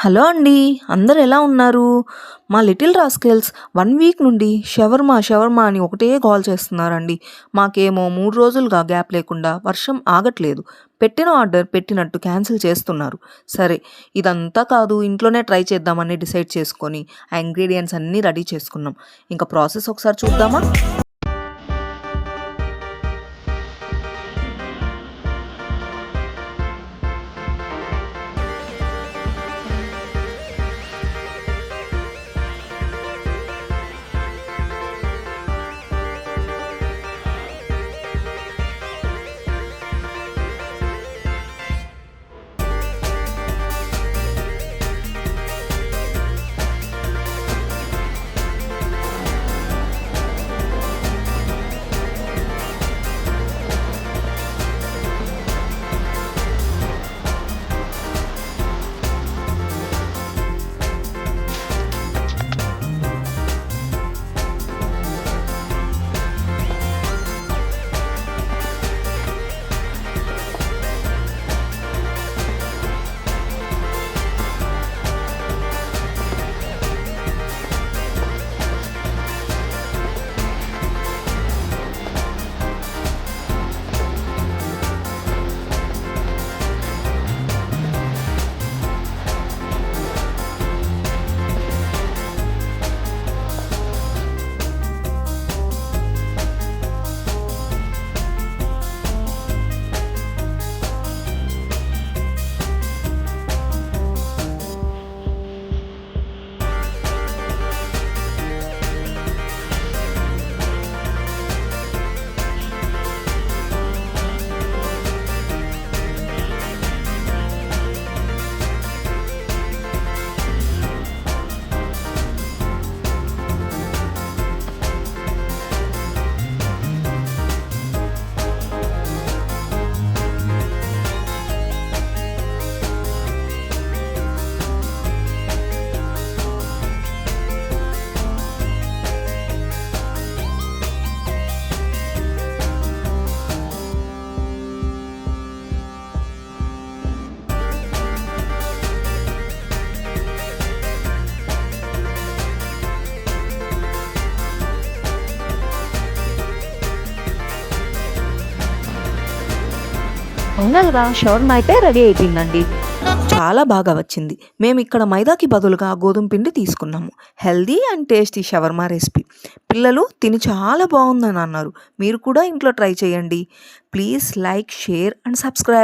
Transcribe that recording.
Hello అండి. అందరూ ఎలా ఉన్నారు? మా లిటిల్ రాస్కెల్స్ 1 వీక్ నుండి షవర్మా, షవర్మా అని ఒకటే గోల చేస్తున్నారండి. మాకేమో 3 రోజులుగా గ్యాప్ లేకుండా వర్షం ఆగట్లేదు. పెట్టిన ఆర్డర్ పెట్టినట్టు క్యాన్సిల్ చేస్తున్నారు. సరే, ఇదంతా కాదు ఇంట్లోనే ట్రై చేద్దామని డిసైడ్ చేసుకొని ఆ ఇంగ్రీడియెంట్స్ అన్నీ రెడీ చేసుకున్నాం. ఇంక ప్రాసెస్ ఒకసారి చూద్దామా? ఫైనల్‌గా షవర్మా అయితే రెడీ అయిపోయిందండి. చాలా బాగా వచ్చింది. మేము ఇక్కడ మైదాకి బదులుగా గోధుమ పిండి తీసుకున్నాము. Healthy and tasty shawarma recipe. పిల్లలు తిని చాలా బాగుందని అన్నారు. మీరు కూడా ఇంట్లో ట్రై చేయండి. Please like, share and subscribe.